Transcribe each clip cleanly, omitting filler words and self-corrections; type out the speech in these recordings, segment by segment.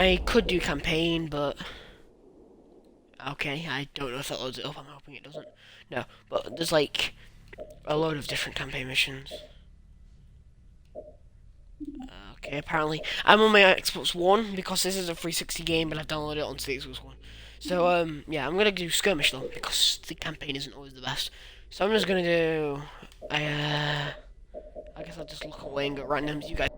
I could do campaign, but okay, I don't know if that loads it up. I'm hoping it doesn't. No, but there's like a load of different campaign missions. Okay, apparently I'm on my Xbox One because this is a 360 game, but I've downloaded it onto the Xbox One. So yeah, I'm gonna do skirmish though because the campaign isn't always the best. So I'm just gonna do. I guess I'll just look away and go randoms. You guys.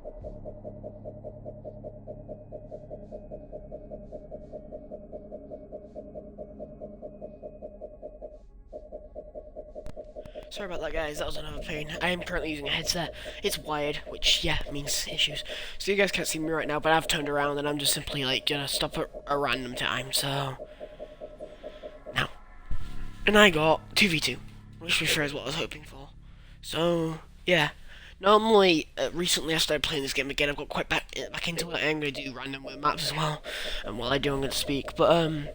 Sorry about that, guys. That was another pain. I am currently using a headset. It's wired, which, yeah, means issues. So you guys can't see me right now, but I've turned around and I'm just simply, like, gonna stop at a random time, so... Now. And I got 2v2, which was sure is what I was hoping for. So, yeah. Normally, recently I started playing this game again. I've got quite back into it. I'm gonna do random with maps as well. And while I do, I'm gonna speak. But,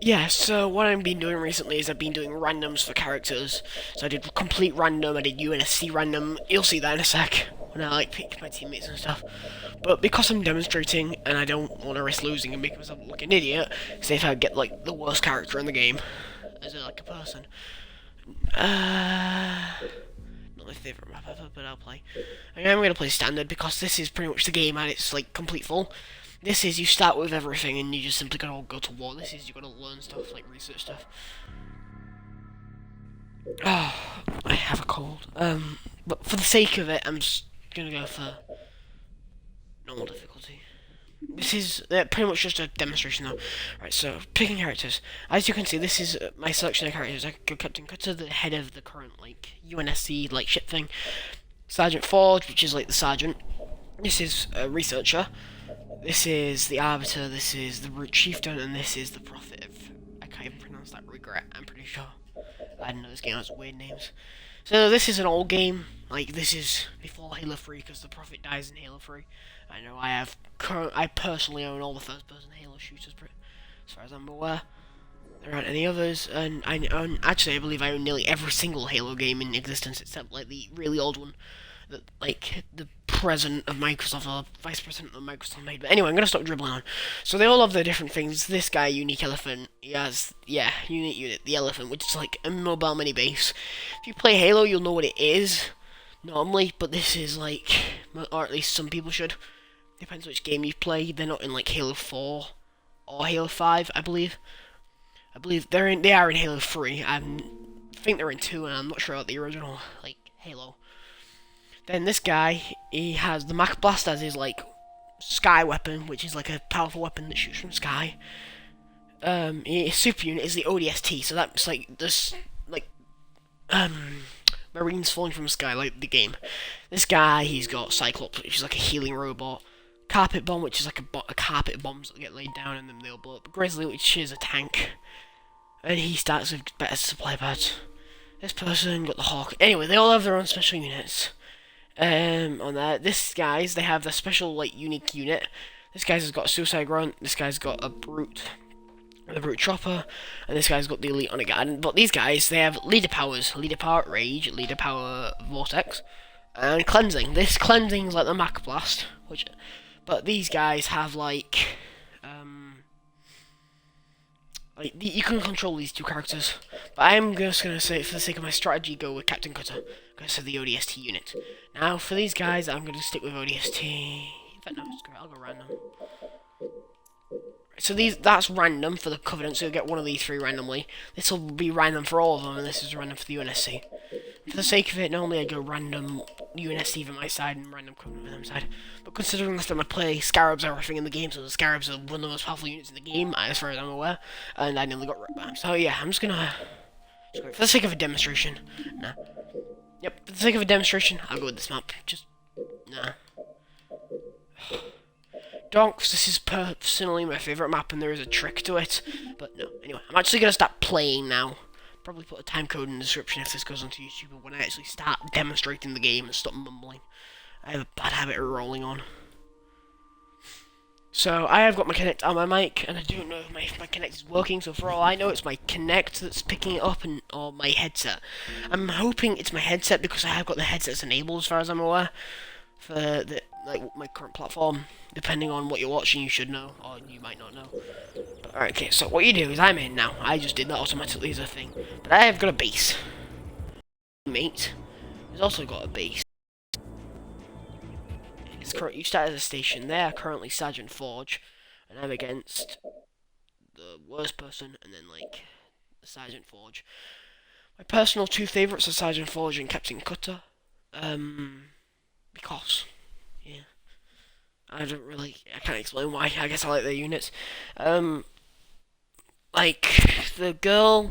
yeah, so what I've been doing recently is I've been doing randoms for characters. So I did complete random, I did UNSC random. You'll see that in a sec when I like pick my teammates and stuff. But because I'm demonstrating and I don't want to risk losing and make myself look like an idiot, say if I get like the worst character in the game as like a person. Not my favourite map ever, but I'll play. I'm gonna play standard because this is pretty much the game and it's like complete full. This is you start with everything and you just simply gotta go to war. This is you gotta learn stuff, like research stuff. Oh, I have a cold. But for the sake of it, I'm just gonna go for normal difficulty. This is pretty much just a demonstration though. Right, so picking characters. As you can see, this is my selection of characters. I could go Captain Cutter, the head of the current like UNSC like ship thing. Sergeant Forge, which is like the sergeant. This is a researcher. This is the Arbiter, this is the Root Chieftain, and this is the Prophet. I can't even pronounce that, regret, I'm pretty sure. I didn't know this game has weird names. So this is an old game, like this is before Halo 3, because the Prophet dies in Halo 3. I know I personally own all the first person Halo shooters, as far as I'm aware. There aren't any others, and actually I believe I own nearly every single Halo game in existence, except like the really old one. Like the president of Microsoft or vice president of Microsoft made. But anyway, I'm gonna stop dribbling on. So they all have their different things. This guy, Unique Elephant, he has Unique Unit, the Elephant, which is like a mobile mini base. If you play Halo, you'll know what it is normally, but this is like, or at least some people should. Depends which game you play. They're not in like Halo 4 or Halo 5, I believe. They are in Halo 3. I think they're in 2, and I'm not sure about the original like Halo. Then this guy, he has the Mach Blast as his, like, sky weapon, which is, like, a powerful weapon that shoots from sky. His super unit is the ODST, so that's, like, this, like, Marines falling from the sky, like the game. This guy, he's got Cyclops, which is, like, a healing robot. Carpet Bomb, which is, like, a carpet bombs that get laid down and then they'll blow up. Grizzly, which is a tank. And he starts with better supply pads. This person got the Hawk. Anyway, they all have their own special units. On that. This guy's, they have the special, like, unique unit. This guy's has got a Suicide Grunt, this guy's got a Brute, the Brute Chopper, and this guy's got the Elite Honor Guard. But these guys, they have Leader Powers, Leader Power Rage, Leader Power Vortex, and Cleansing. This Cleansing's like the Mach Blast, but these guys have, like, you can control these two characters, but I'm just going to say, for the sake of my strategy, go with Captain Cutter. I'm going to say the ODST unit. Now, for these guys, I'm going to stick with ODST. In fact, no, I'll go random. So that's random for the Covenant, so you'll get one of these three randomly. This will be random for all of them, and this is random for the UNSC. For the sake of it, normally I go random UNSC for my side and random Covenant for them side. But considering this time I play Scarabs everything in the game, so the Scarabs are one of the most powerful units in the game, as far as I'm aware, and I nearly got ripped by them. So yeah, I'm just gonna for the sake of a demonstration. Nah. Yep, for the sake of a demonstration, I'll go with this map. Just nah. Donks, this is personally my favourite map, and there is a trick to it. But no, anyway, I'm actually gonna start playing now. Probably put a time code in the description if this goes onto YouTube, but when I actually start demonstrating the game and stop mumbling. I have a bad habit of rolling on. So, I have got my Kinect on my mic, and I don't know if my Kinect is working, so for all I know, it's my Kinect that's picking it up, or my headset. I'm hoping it's my headset, because I have got the headsets enabled, as far as I'm aware. like my current platform. Depending on what you're watching, you should know, or you might not know. But, alright, okay, so what you do is I'm in now. I just did that automatically as a thing. But I have got a base. Mate has also got a base. You start as a station. They are currently Sergeant Forge, and I'm against the worst person, and then like the Sergeant Forge. My personal two favourites are Sergeant Forge and Captain Cutter. Because yeah, I can't explain why. I guess I like their units. Like the girl,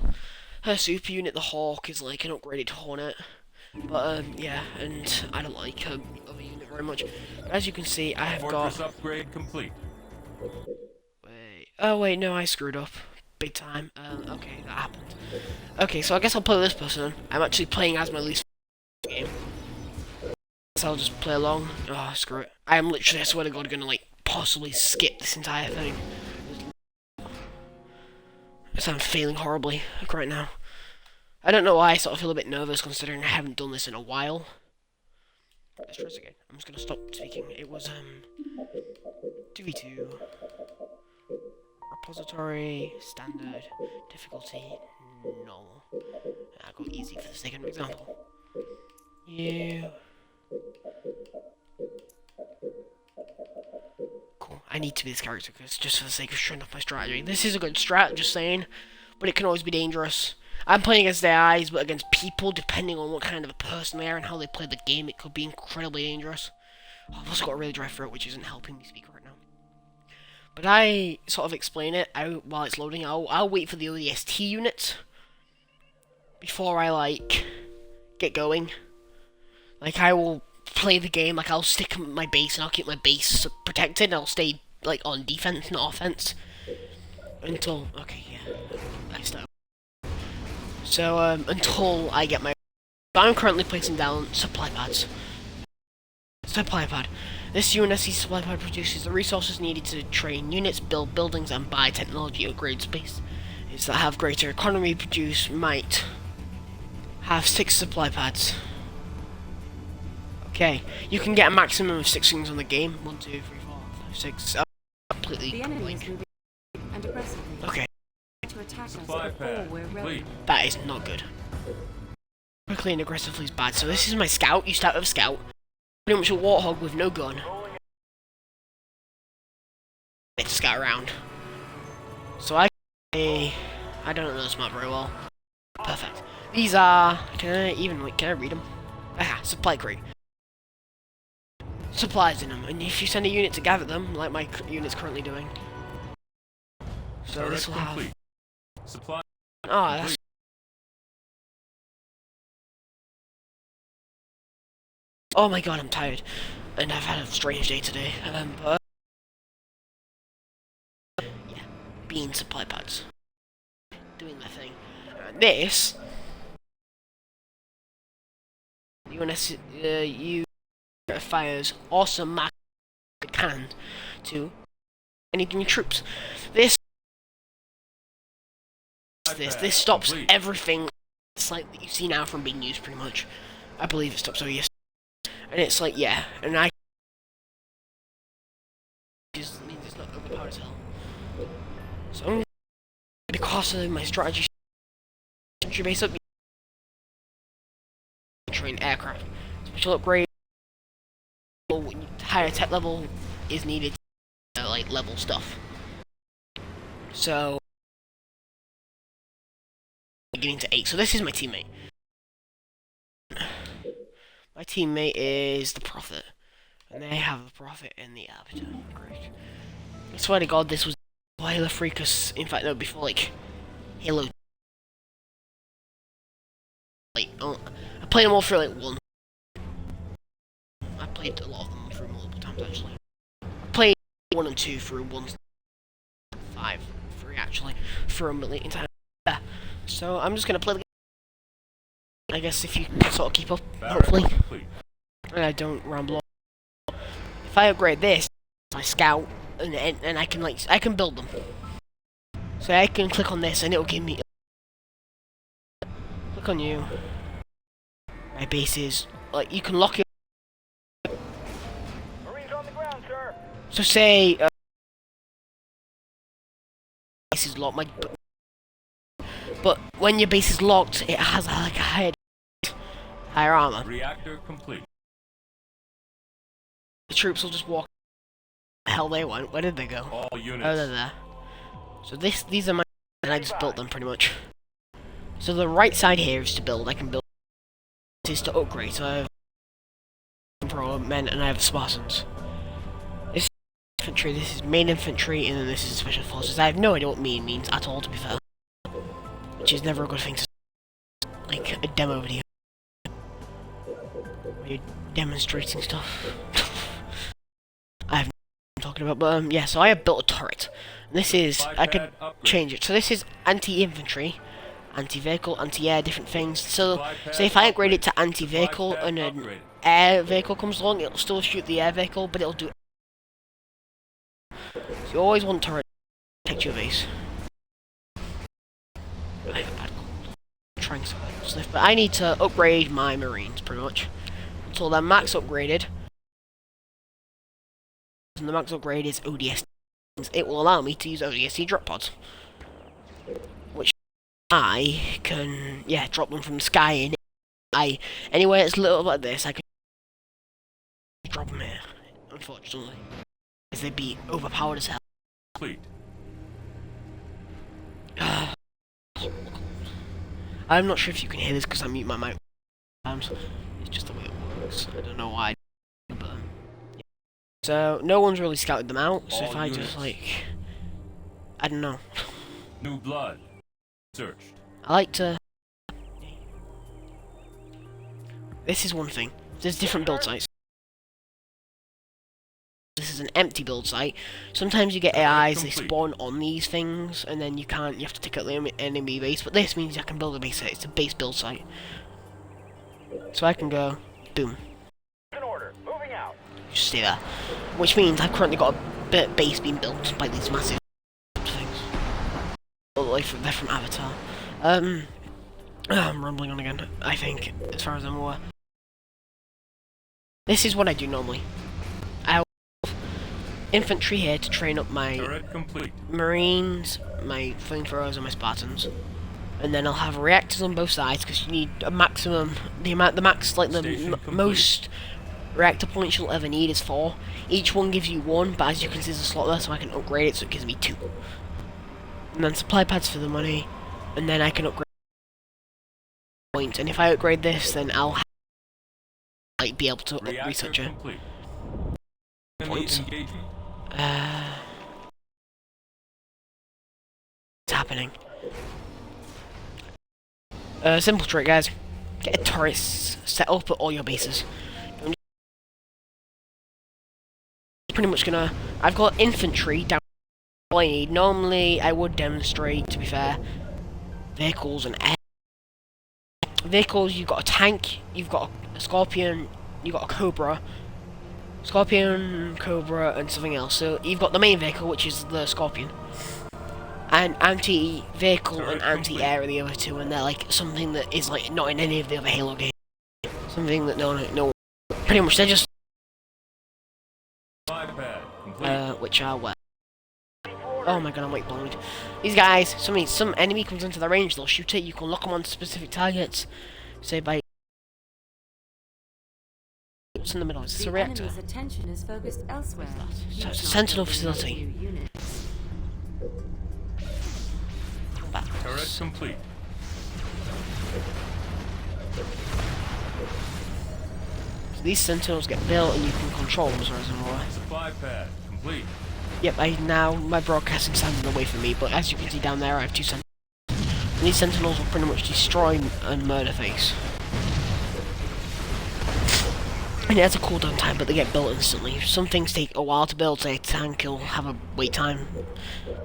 her super unit, the Hawk, is like an upgraded Hornet. But yeah, and I don't like her other unit very much. As you can see, I have got. Upgrade complete. Wait. Oh wait, no, I screwed up. Big time. Okay, that happened. Okay, so I guess I'll play this person. I'm actually playing as my least game. So I'll just play along. Oh, screw it. I am literally, I swear to God, gonna like possibly skip this entire thing. So I'm failing horribly right now. I don't know why I sort of feel a bit nervous considering I haven't done this in a while. Let's try this again. I'm just gonna stop speaking. It was 2v2 repository standard difficulty normal. I'll go easy for the sake of an example. Cool. I need to be this character because just for the sake of showing off my strategy. This is a good strat, just saying, but it can always be dangerous. I'm playing against AIs, but against people, depending on what kind of a person they are and how they play the game, it could be incredibly dangerous. Oh, I've also got a really dry throat, which isn't helping me speak right now. But I sort of explain it while it's loading. I'll wait for the ODST unit before I like get going. Like I will play the game. Like I'll stick my base and I'll keep my base protected. And I'll stay like on defense, not offense, until I start. So until I get my. I'm currently placing down supply pads. Supply pad. This UNSC supply pad produces the resources needed to train units, build buildings, and buy technology upgrade space. Is that have greater economy produce might have 6 supply pads. Okay, you can get a maximum of 6 things on the game. 1, 2, 3, 4, 5, 6. Completely. The enemy is moving and aggressively. Okay. To attack us before we're ready. That is not good. Quickly and aggressively is bad. So this is my scout. You start with a scout. Pretty much a warthog with no gun. It's scout around. So I don't know this map very well. Perfect. These are. Can I read them? Aha, supply crate. Supplies in them, and if you send a unit to gather them, like my unit's currently doing. So this will have. Supply. Oh, that's. Oh my God, I'm tired, and I've had a strange day today. But yeah, bean supply pads, doing my thing. This you fires awesome mag cannon to any enemy troops. This stops everything. It's like that you see now from being used, pretty much. I believe it stops OES. And it's like, yeah, and I just means it's not overpowered as hell. So because of my strategy base up, train aircraft, special upgrade, higher tech level is needed to like level stuff. So getting to 8. So this is my teammate. My teammate is the Prophet, and they have a Prophet in the Arbiter. Great. I swear to God, this was Halo 3, because, in fact, no, before, like, Halo. Like, oh, I played them all through, like, one. I played a lot of them through multiple times, actually. I played 1 and 2 through 1, 5, 3, actually, through a million times. Yeah. So, I'm just gonna play the game. I guess if you can sort of keep up, hopefully. And I don't ramble on. If I upgrade this, my scout, and I can I can build them. So I can click on this and it'll give me. Click on you. My base is like you can lock it. So say base is locked, but when your base is locked, it has like a higher armor. Reactor complete. The troops will just walk. The hell they went. Where did they go? All Oh, units. they're there. So these are my, and I just built them pretty much. So the right side here is to build. I can build. This is to upgrade. So I have Emperor men and I have Spartans. This is infantry. This is main infantry, and then this is special forces. I have no idea what mean means at all, to be fair. Which is never a good thing to say. Like a demo video. Where you're demonstrating stuff. I have no idea what I'm talking about, but yeah. So I have built a turret. And this is I could change it. So this is anti-infantry, anti-vehicle, anti-air, different things. So say if I upgrade it to anti-vehicle and an air vehicle comes along, it'll still shoot the air vehicle, but it'll do. So you always want turret to protect your base. I have a bad cold. I'm trying to sniff, but I need to upgrade my marines pretty much until they're max upgraded. And the max upgrade is ODS. It will allow me to use ODST drop pods, which I can, yeah, drop them from the sky. And anywhere it's little like this, I can drop them here. Unfortunately, because they'd be overpowered as hell. Complete. I'm not sure if you can hear this because I mute my mic. It's just the way it works. I don't know why. But yeah. So no one's really scouted them out. So if I just like, I don't know. New blood. Searched. I like to. This is one thing. There's different build sites. This is an empty build site. Sometimes you get AIs, they spawn on these things, and then you have to take out the enemy base, but this means I can build a base site. It's a base build site. So I can go, boom. Just stay there. Which means I've currently got a base being built by these massive things. Like they're from Avatar. I'm rambling on again, I think, as far as I'm aware. This is what I do normally. Infantry here to train up my marines, my flamethrowers, and my Spartans, and then I'll have reactors on both sides because you need a maximum. The max, like the most reactor points you'll ever need is 4. Each one gives you 1, but as you can see, there's a slot there, so I can upgrade it, so it gives me 2. And then supply pads for the money, and then I can upgrade points. And if I upgrade this, then I'll like be able to research it. Points. What's happening? Simple trick, guys. Get a turret set up at all your bases. Pretty much gonna. I've got infantry down. All I need. Normally, I would demonstrate. To be fair, vehicles and air. Vehicles. You've got a tank. You've got a Scorpion. You've got a Cobra. Scorpion, Cobra, and something else. So you've got the main vehicle, which is the Scorpion, and anti-vehicle and anti-air are the other two, and they're like something that is like not in any of the other Halo games. Something that no, pretty much they're just which are well. Oh my god, I'm like blind. These guys, some enemy comes into the range, they'll shoot it. You can lock them on specific targets, say by. What's in the middle? Is this a reactor? Attention is focused elsewhere. So it's a sentinel facility. Turret complete. So these sentinels get built and you can control them as far as I'm aware. Supply pad complete. Yep, my broadcasting sounds away from me, but as you can see down there, I have 2 sentinels. And these sentinels will pretty much destroy and murder face. And it has a cooldown time, but they get built instantly. Some things take a while to build, say a tank will have a wait time.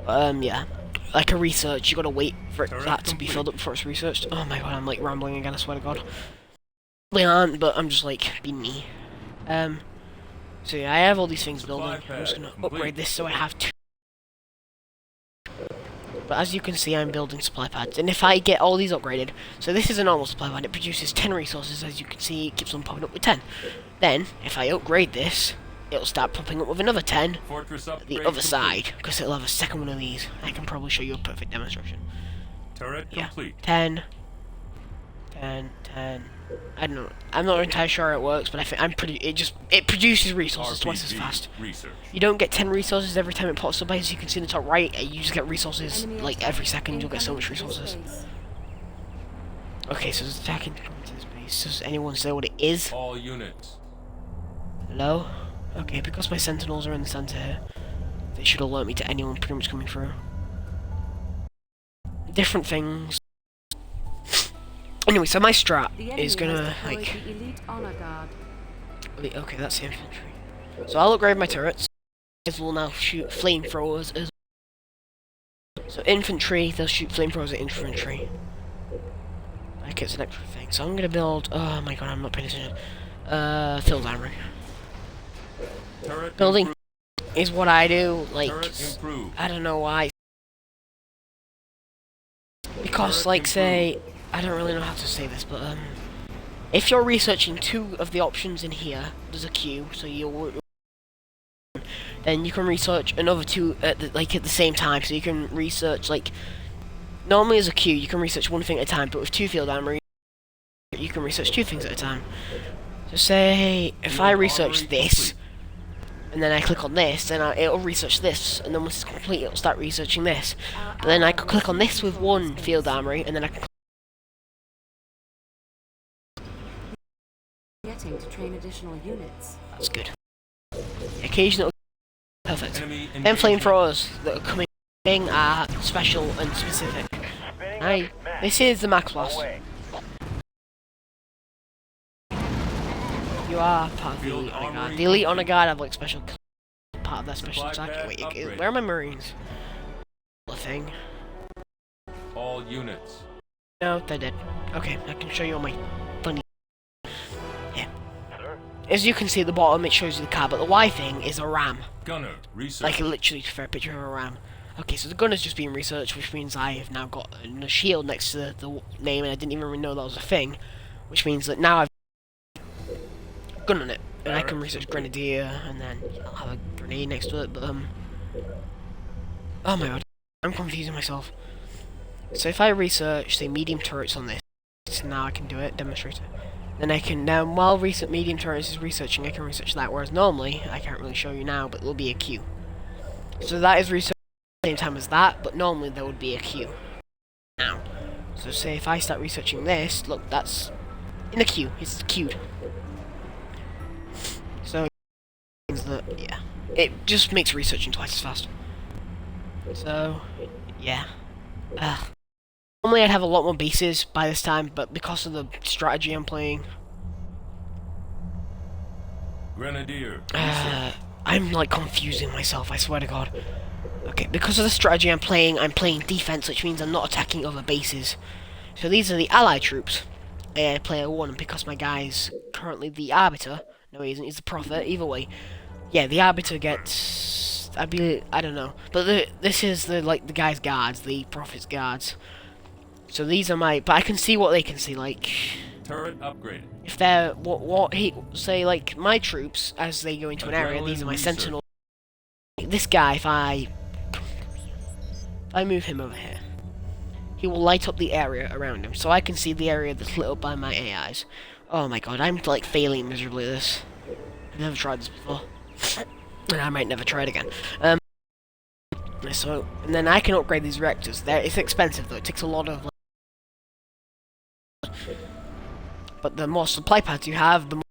Yeah. Like a research, you gotta wait for that to be filled up before it's researched. Oh my god, I'm like rambling again, I swear to god. They aren't, but I'm just like being me. So yeah, I have all these things building. I'm just gonna upgrade this so I have 2. But as you can see, I'm building supply pads, and if I get all these upgraded, so this is a normal supply pad, it produces 10 resources, as you can see, it keeps on popping up with 10. Then, if I upgrade this, it'll start popping up with another 10 Fortress at the upgrade other complete. side, because it'll have a second one of these. I can probably show you a perfect demonstration. Turret Yeah, complete. 10, 10, 10. I don't know. I'm not entirely sure how it works, but I think it produces resources twice as RPG fast. research. You don't get 10 resources every time it pops up, as you can see in the top right. You just get resources Enemy like attack every second. You'll get so much incoming to resources. space. Okay, so it's attacking to this base. Does anyone say what it is? All units. Hello? Okay, because my sentinels are in the center here, they should alert me to anyone pretty much coming through. Different things. Anyway, so my strat The enemy is gonna has deployed like. the elite honor guard. Okay, that's the infantry. So I'll upgrade my turrets. These will now shoot flamethrowers as. So infantry, they'll shoot flamethrowers at infantry. Like it's an extra thing. So I'm gonna build. Oh my god, I'm not paying attention. Field armory. Turret Building improved. is what I do. Like Turret improved. I don't know why. Because, Turret like, say, improved. I don't really know how to say this, but, if you're researching two of the options in here, there's a queue, so you'll, then you can research another two at the same time, so you can research, like, normally as a queue, you can research one thing at a time, but with two field armory, you can research two things at a time. So say, if I Field research armory this, complete. and then I click on this, then it'll research this, and then once it's complete, it'll start researching this. And then I could click on this with one field armory, and then I can Getting to train additional units. that's good. Occasional perfect. Enemy Then engagement. flamethrowers that are coming are special and specific. This is the Max Blast. You are part of the Field Elite Honor Guard. armory The Elite Honor complete. Guard have like special part of their special Supply attack. pad Wait, upgrade. where are my Marines? The thing. All units. No, they're dead. Okay, I can show you all my funny. Yeah. As you can see at the bottom, it shows you the car, but the Y thing is a ram. Gunner research. Like literally for a picture of a ram. Okay, so the gun is just being researched, which means I have now got a shield next to the name, and I didn't even know that was a thing. Which means that now I've gun on it, and I can research grenadier, and then I'll have a grenade next to it. But oh my god, I'm confusing myself. So if I research, say, medium turrets on this, now I can do it, demonstrate it. Then I can now, while recent medium turrets is researching, I can research that. Whereas normally I can't really show you now, but there will be a queue. So that is research at the same time as that, but normally there would be a queue. Now, so say if I start researching this, look, that's in the queue. It's queued. So it means that yeah, it just makes researching twice as fast. So yeah. Normally I'd have a lot more bases by this time, but because of the strategy I'm playing, Grenadier research. I'm like confusing myself, I swear to god. Okay, because of the strategy I'm playing defense, which means I'm not attacking other bases. So these are the allied troops, player 1, and because my guy's currently the Arbiter, no he isn't, he's the Prophet, either way. Yeah, the Arbiter gets, I don't know, but this is the guy's guards, the Prophet's guards. So these are my, but I can see what they can see, like, Turret upgraded. if they're, what he, say, like, my troops, as they go into an area, these are my Adrenaline sentinels. This guy, if I move him over here, he will light up the area around him, so I can see the area that's lit up by my AIs. Oh my god, I'm, like, failing miserably at this. I've never tried this before. And I might never try it again. So, and then I can upgrade these reactors. It's expensive, though. It takes a lot of, but the more supply pads you have, the more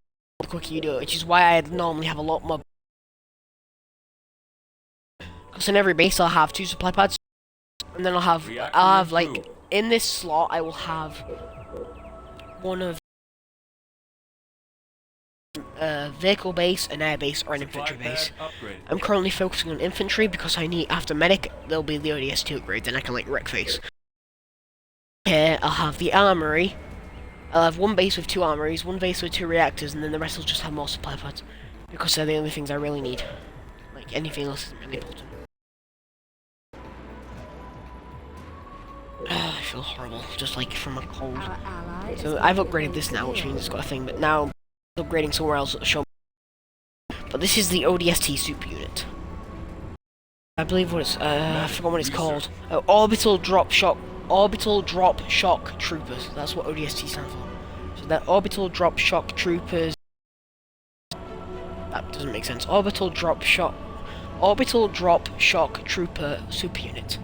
quicker you do it, which is why I normally have a lot more. Because in every base I'll have 2 supply pads, and then I'll have like improved. in this slot I will have one of vehicle base, an air base, or an Supply infantry base. pad upgraded. I'm currently focusing on infantry because I need, after medic there'll be the ODS2 upgrade, then I can like wreck face. Here I'll have the armory. I'll have one base with 2 armories, one base with 2 reactors, and then the rest will just have more supply pods. Because they're the only things I really need. Like, anything else isn't really important. I feel horrible, just like from a cold. Our ally So is I've under upgraded this now, which attack. means it's got a thing, but now I'm upgrading somewhere else that'll show. But but this is the ODST super unit. I believe what it's, I forgot what it's called. Orbital Drop Shock Troopers. That's what ODST stands for. So that Orbital Drop Shock Troopers. That doesn't make sense. Orbital Drop Shock Trooper super unit.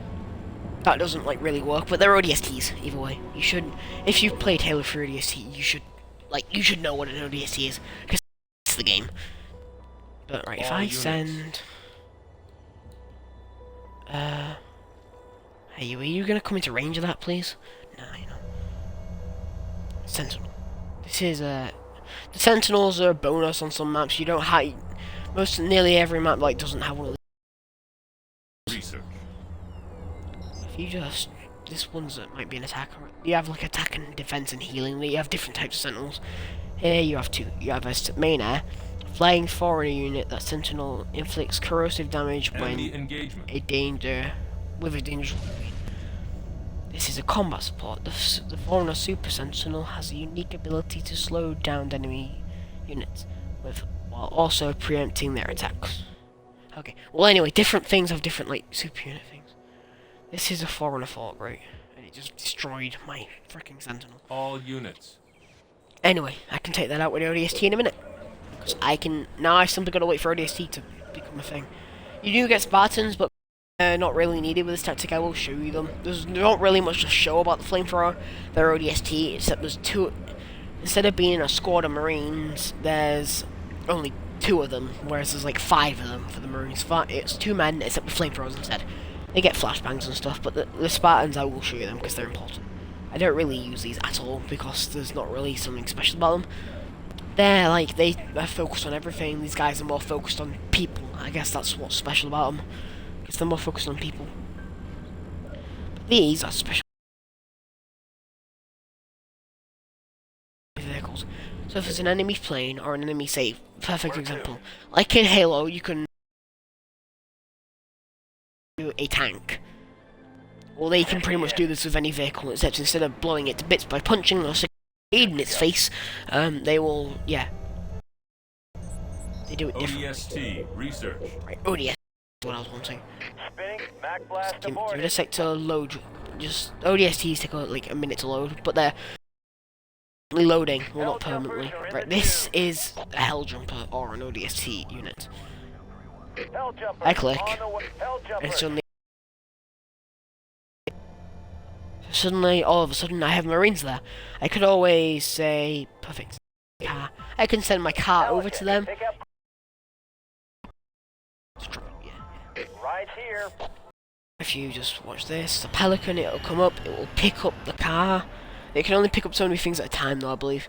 That doesn't like really work, but they're ODSTs either way. You should, if you've played Halo 3 ODST, you should know what an ODST is because it's the game. But right, if I send, hey, are you gonna come into range of that, please? Nah, you know. Sentinel. This is the Sentinels are a bonus on some maps. You don't have nearly every map like doesn't have one of these. Research. If you just this one's might be an attacker. You have like attack and defense and healing. You have different types of Sentinels. Here you have two. You have a main air. Flying foreigner unit, that Sentinel inflicts corrosive damage when engagement. a danger with a dangerous weapon. This is a combat support. The foreigner Super Sentinel has a unique ability to slow down enemy units while also preempting their attacks. Okay. Well, anyway, different things have different like super unit things. This is a foreigner fort, right? And it just destroyed my freaking Sentinel. All units. Anyway, I can take that out with ODST in a minute. Because I simply gotta wait for ODST to become a thing. You do get Spartans, but not really needed with this tactic. I will show you them. There's not really much to show about the Flamethrower. They're ODST, except there's two. Instead of being a squad of Marines, there's only 2 of them, whereas there's like 5 of them for the Marines. It's 2 men, except with Flamethrowers instead. They get flashbangs and stuff, but the Spartans, I will show you them because they're important. I don't really use these at all because there's not really something special about them. They're like, they're focused on everything. These guys are more focused on people. I guess that's what's special about them. Because they're more focused on people. But these are special vehicles. So if there's an enemy plane or an enemy safe, perfect example. Like in Halo, you can do a tank. Well, they can pretty much do this with any vehicle, except instead of blowing it to bits by punching or in its face, they will, yeah. They do it differently. ODST research. Right, ODS is what I was wanting. Spink, Mac blast Give aborted. it a sec to load. Just ODSTs take like a minute to load, but they're loading, well not permanently. Right, this is a Hell Jumper or an ODST unit. Hell jumper I click, on the way. Hell jumper. and suddenly, all of a sudden, I have Marines there. I could always say, perfect, car. I can send my car over to them. Pick up Yeah. right here. If you just watch this, the Pelican, it'll come up, it will pick up the car. It can only pick up so many things at a time, though, I believe.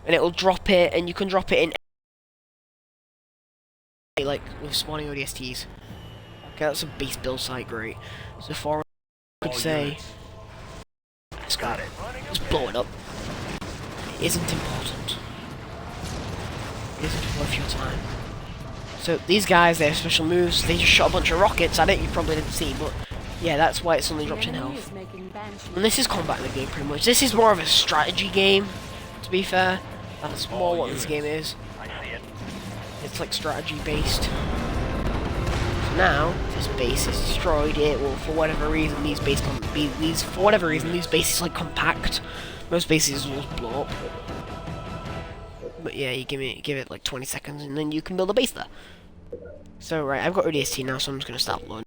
And it will drop it, and you can drop it in, like, with spawning ODSTs. Okay, that's a base build site, great. So for I could say, let's go. Just blow it up. It isn't important. It isn't worth your time. So these guys, they have special moves. They just shot a bunch of rockets at it. You probably didn't see, but yeah, that's why it's only dropped in health. And this is combat in the game, pretty much. This is more of a strategy game, to be fair. That's more what this game is. I see it. It's like strategy based. So now this base is destroyed. It will, for whatever reason, these bases like compact. Most bases will just blow up. But yeah, you give it like 20 seconds, and then you can build a base there. So right, I've got ODST now, so I'm just gonna start loading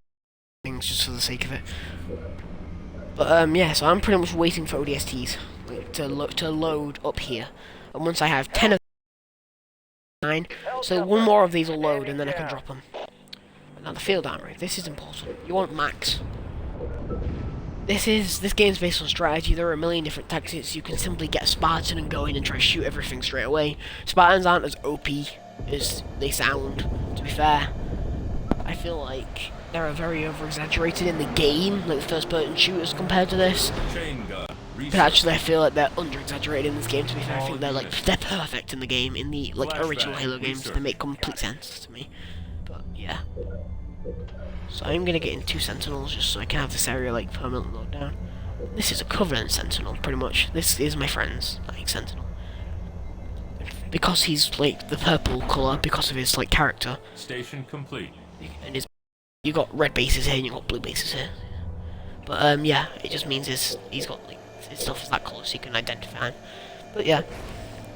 things just for the sake of it. But yeah, so I'm pretty much waiting for ODSTs like, to load up here, and once I have 10 of 9, so one more of these will load, and then I can drop them. Now the field armory, this is important. You want max. This game's based on strategy. There are a million different tactics. You can simply get a Spartan and go in and try to shoot everything straight away. Spartans aren't as OP as they sound, to be fair. I feel like they're very over-exaggerated in the game, like the first-person shooters compared to this. Chain gun. But actually, I feel like they're under-exaggerated in this game, to be fair. I think they're perfect in the game, in the like original Halo games. They make complete sense to me. But yeah. So I'm gonna get in 2 Sentinels just so I can have this area like permanently locked down. This is a Covenant Sentinel, pretty much. This is my friend's like Sentinel. because he's like the purple colour because of his like character. Station complete. And his you got red bases here and you got blue bases here. But yeah, it just means he's got like his stuff is that colour so you can identify him. But yeah,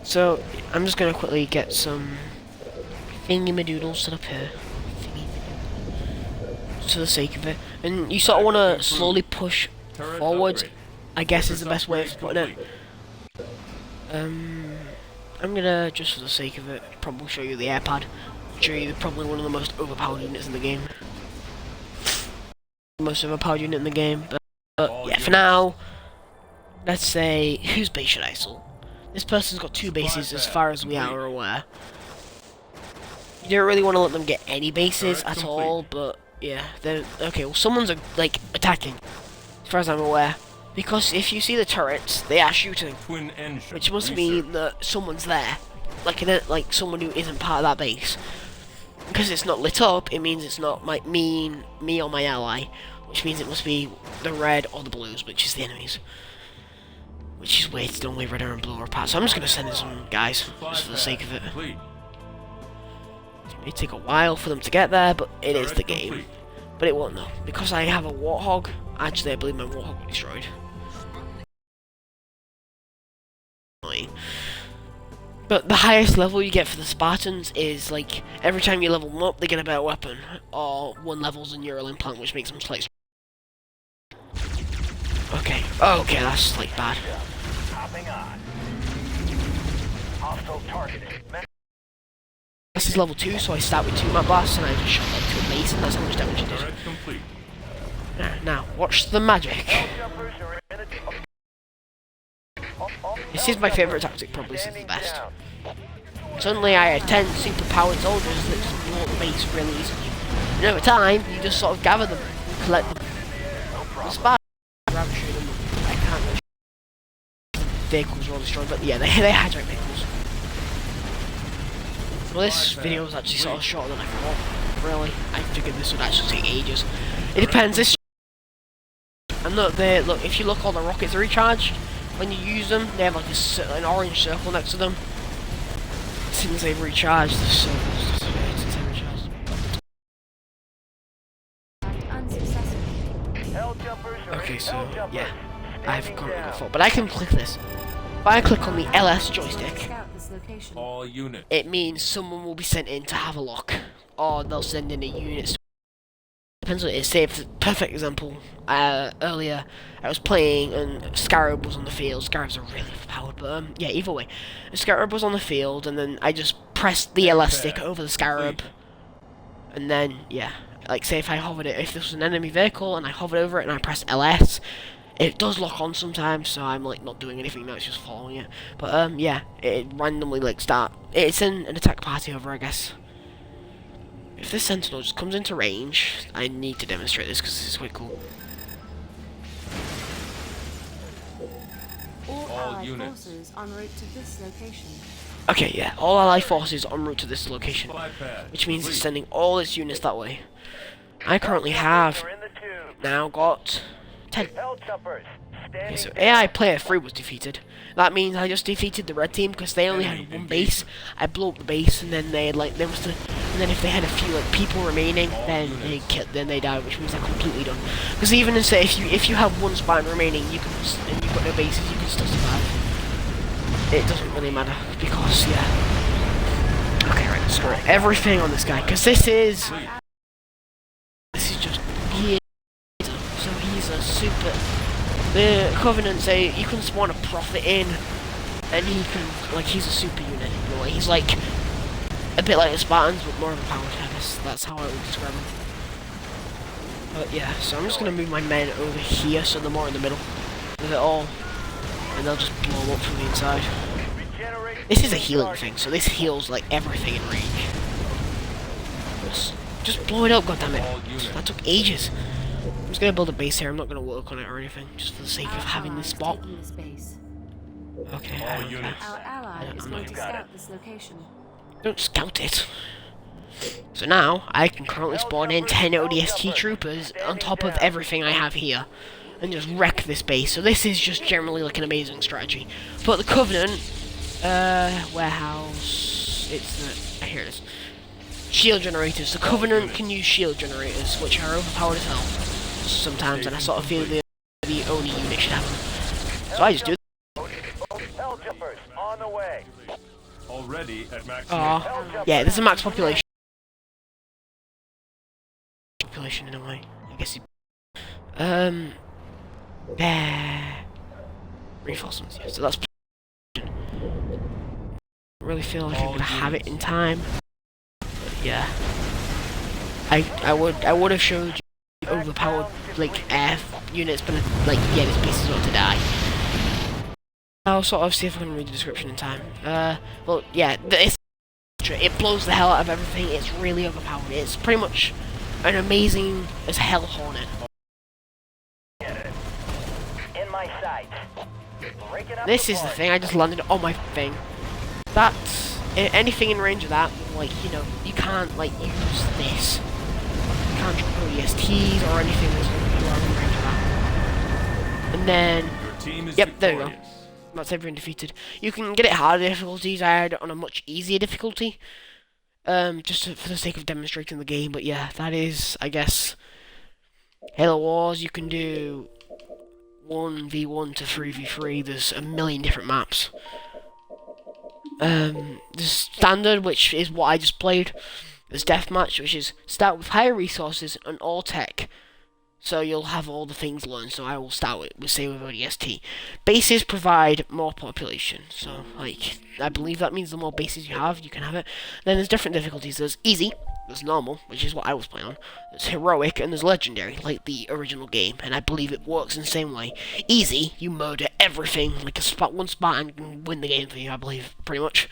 so I'm just gonna quickly get some thingy-madoodles set up here. For the sake of it, and you sort of want to slowly push Turret forwards. upgrade. I guess is the Surface best way of upgrade putting it. complete. I'm gonna, just for the sake of it, probably show you the AirPad. Show you probably one of the most overpowered units in the game. Most overpowered unit in the game, but yeah, for now, let's say, whose base should I assault? This person's got 2 bases as far as we are aware. You don't really want to let them get any bases Turret at complete. all, but yeah, they're, okay, well someone's like attacking, as far as I'm aware. Because if you see the turrets, they are shooting. Twin engine. Which must research. mean that someone's there, like someone who isn't part of that base. Because it's not lit up, it means it's not me or my ally, which means it must be the red or the blues, which is the enemies. Which is weird, it's only red and blue are apart. So I'm just gonna send in some guys, Supply just for the pad sake of it. Complete. It may take a while for them to get there, but it is Turret the game. complete. But it won't though, because I have a Warthog. Actually, I believe my Warthog got destroyed. But the highest level you get for the Spartans is like every time you level them up, they get a better weapon, or 1 levels in neural implant, which makes them slightly. Okay, okay, that's like bad. Hopping on. Hostile targeted. This is level 2, so I start with 2 map blasts and I just shot like 2 base, and that's how much damage it did. Turret complete. Now, watch the magic. Jumpers are in a... This is my favourite tactic, probably this is the best. Suddenly I had 10 super powered soldiers that just blow up the base really easily. And over time, you just sort of gather them, and collect them. The Spartans, I'd rather shoot them. I can't really vehicles are all destroyed, but yeah, they hijack vehicles. Well, this video was actually sort of shorter than I thought. Really, I figured this would actually take ages. It depends. This and look, look. If you look, all the rockets are recharged. When you use them, they have like an orange circle next to them. As soon as they've recharged, the circles just recharged. Unsuccessful. Hell jumpers are Okay, in so hell jumpers. yeah, I've Standing got down. it before, but I can click this. If I click on the LS joystick, Scout this location. All units. it means someone will be sent in to have a look, or they'll send in a unit. Depends what it is. Say, for perfect example, earlier I was playing and Scarab was on the field. Scarabs are really overpowered, but yeah, either way, a Scarab was on the field, and then I just pressed the LS stick over the Scarab, and then yeah, like say if I hovered it, if this was an enemy vehicle and I hovered over it and I pressed LS, it does lock on sometimes, so I'm like not doing anything now, it's just following it. But yeah, it randomly like it's in an attack party over, I guess. If this sentinel just comes into range, I need to demonstrate this because this is quite cool. All All Allied units. forces en route to this location. Okay, yeah, all allied forces en route to this location, Supply pad which means it's complete. sending all its units that way. I currently have Are in the tube. now got 10. Hell jumpers. Okay, Standing so down. AI player 3 was defeated. That means I just defeated the red team because they only had one base. I blew up the base, and then they had like and then if they had a few like people remaining, then they died, which means they're completely done. Because even if you have one Spartan remaining, you can and you've got no bases, you can still survive. It doesn't really matter because yeah. Okay, right, let's screw everything on this guy because this is just he is so he's a super. The Covenant say you can spawn a Prophet in, and he can, like, he's a super unit in a way. He's like, a bit like the Spartans, but more overpowered, I guess. That's how I would describe him. But yeah, so I'm just going to move my men over here, so they're more in the middle of it all, and they'll just blow them up from the inside. Regenerate This is a healing thing, so this heals, like, everything in range. Just blow it up, goddammit. All units. That took ages. I'm just gonna build a base here. I'm not gonna work on it or anything, just for the sake of Our having ally this is spot. taking this base. Okay, All I don't care. units. Our ally is I'm going not- to Got it. scout this location. Don't scout it. So now I can currently spawn in 10 ODST troopers on top of everything I have here, and just wreck this base. So this is just generally like an amazing strategy. But the Covenant, Warehouse. It's the here it is. Shield generators. The Covenant can use shield generators, which are overpowered as hell sometimes, and I sort of feel the only unit should have them. So I just do. Hell jumpers on the way. Already at maximum. Oh, yeah, there's a max population. Population in a way, I guess. Reinforcements. Yeah, so that's. Really feel like I'm gonna have it in time. But yeah, I would have showed you overpowered like air units, but like yeah, this piece is about to die. I'll sort of see if I can read the description in time. Well, yeah, it blows the hell out of everything. It's really overpowered. It's pretty much an amazing as hell Hornet. In my sight. Breaking up This is the thing. I just landed on my thing. That's anything in range of that. Like you know, you can't like use this. You can't drop ODSTs or anything that's you are in range of that. And then, Your team is yep, there you go. victorious. That's everyone defeated. You can get it harder difficulties. I had it on a much easier difficulty. Just for the sake of demonstrating the game. But yeah, that is, I guess, Halo Wars. You can do 1v1 to 3v3. There's a million different maps. There's standard, which is what I just played. There's deathmatch, which is start with higher resources and all tech. So you'll have all the things learned. So I will start with say with ODST. Bases provide more population. So like I believe that means the more bases you have, you can have it. Then there's different difficulties. There's easy, there's normal, which is what I was playing on. There's heroic, and there's legendary, like the original game. And I believe it works in the same way. Easy, you murder everything, like one Spartan can win the game for you. I believe pretty much.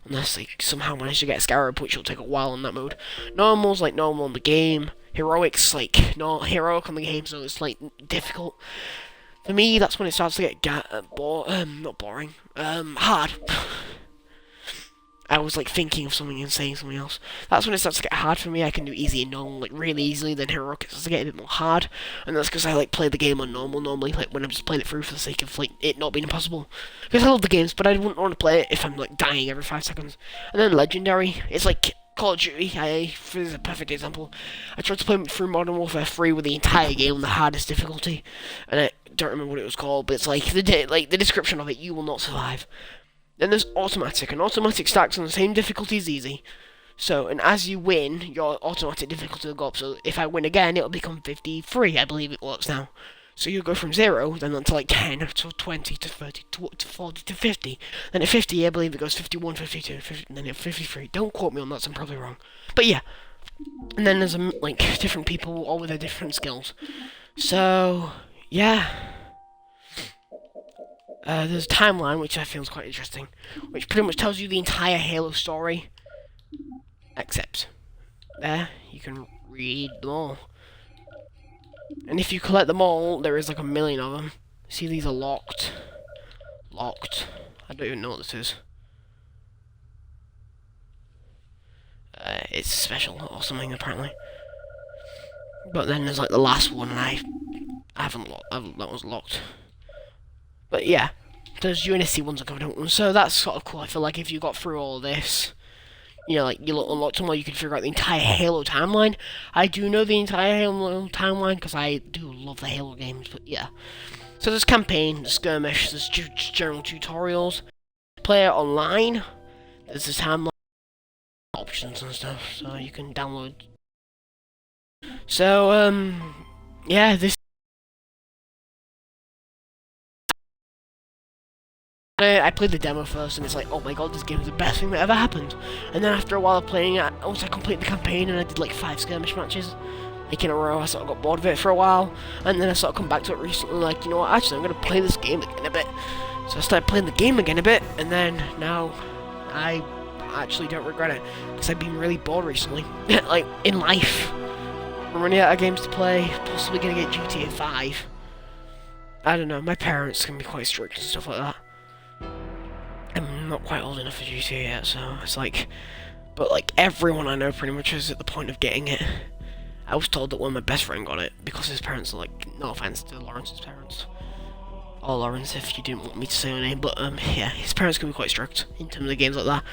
Unless they somehow manage to get a Scarab, which will take a while in that mode. Normal's like normal in the game. Heroic's like not heroic on the game, so it's like difficult. For me, that's when it starts to get not boring, hard. I was like thinking of something and saying something else. That's when it starts to get hard for me. I can do easy and normal like really easily. Then heroic starts to get a bit more hard, and that's because I like play the game on normal normally, like when I'm just playing it through for the sake of like it not being impossible. Because I love the games, but I wouldn't want to play it if I'm like dying every 5 seconds. And then legendary, it's like Call of Duty. This is a perfect example. I tried to play through Modern Warfare 3 with the entire game on the hardest difficulty, and I don't remember what it was called, but it's like the description of it: you will not survive. Then there's automatic, and automatic stacks on the same difficulty as easy. So, and as you win, your automatic difficulty will go up. So if I win again, it'll become 53, I believe it works now. So you'll go from 0, then on to like 10, to 20, to 30, to 40, to 50. Then at 50, I believe it goes 51, 52, 50, and then at 53. Don't quote me on that, I'm probably wrong. But yeah. And then there's like different people, all with their different skills. So, yeah. There's a timeline, which I feel is quite interesting, which pretty much tells you the entire Halo story, except there, you can read them all. And if you collect them all, there is like a million of them. See, these are locked. Locked. I don't even know what this is. It's special or something, apparently. But then there's like the last one, and I haven't locked. That was locked. But yeah, those UNSC ones are coming out, so that's sort of cool. I feel like if you got through all this, you know, like you unlocked them, or you could figure out the entire Halo timeline. I do know the entire Halo timeline because I do love the Halo games. But yeah, so there's campaign, there's skirmish, there's general tutorials, player online. There's the timeline options and stuff, so you can download. So yeah, this. I played the demo first, and it's like, oh my god, this game is the best thing that ever happened. And then after a while of playing it, once I completed the campaign, and I did like 5 skirmish matches, like in a row, I sort of got bored of it for a while. And then I sort of come back to it recently, like, you know what, actually I'm going to play this game again a bit. So I started playing the game again a bit, and then now I actually don't regret it, because I've been really bored recently. Like, in life. I'm running out of games to play, possibly going to get GTA 5. I don't know, my parents can be quite strict and stuff like that. I'm not quite old enough for GTA yet, so it's like... But like, everyone I know pretty much is at the point of getting it. I was told that one of my best friend got it, because his parents are like, no offense to Lawrence's parents. or Lawrence if you didn't want me to say her name, but yeah, his parents can be quite strict in terms of games like that.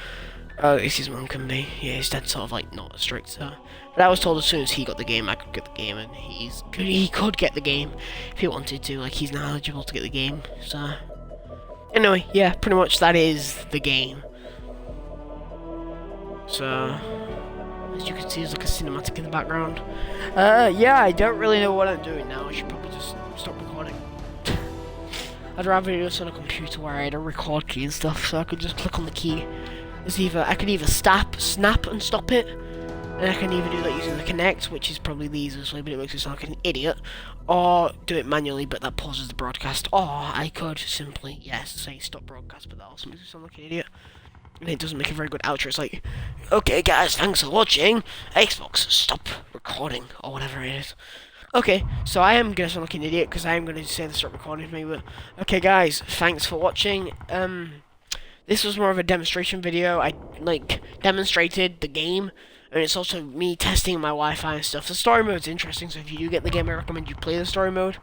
At least his mum can be. Yeah, his dad's sort of like not as strict. So. But I was told as soon as he got the game, I could get the game, and he could get the game if he wanted to. Like, he's now eligible to get the game. So anyway, yeah, pretty much that is the game. So as you can see, there's like a cinematic in the background. Yeah, I don't really know what I'm doing now. I should probably just stop recording. I'd rather do this on a computer where I had a record key and stuff, so I could just click on the key. I could either snap and stop it, and I can either do that using the Kinect, which is probably the easiest way, but it makes me sound like an idiot, or do it manually, but that pauses the broadcast. Or I could simply, yes, say stop broadcast, but that also makes me sound like an idiot. And it doesn't make a very good outro. It's like, okay guys, thanks for watching. Xbox, stop recording, or whatever it is. Okay, so I am gonna sound like an idiot because I am gonna say the stop recording for me, but okay guys, thanks for watching. This was more of a demonstration video. I like demonstrated the game, and it's also me testing my Wi-Fi and stuff. The story mode's interesting, so if you do get the game, I recommend you play the story mode.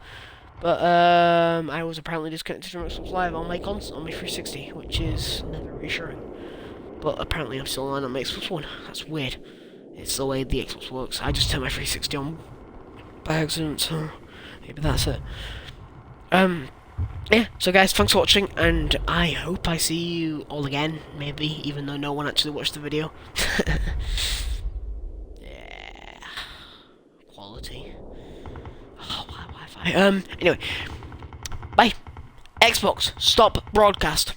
But I was apparently disconnected from Xbox Live on my console, on my 360, which is never reassuring. But apparently I'm still on my Xbox One. That's weird. It's the way the Xbox works. I just turned my 360 on by accident, so maybe that's it. Yeah, so guys, thanks for watching, and I hope I see you all again, maybe, even though no one actually watched the video. Yeah. Quality. Oh, Wi-Fi. Anyway. Bye. Xbox, stop broadcast.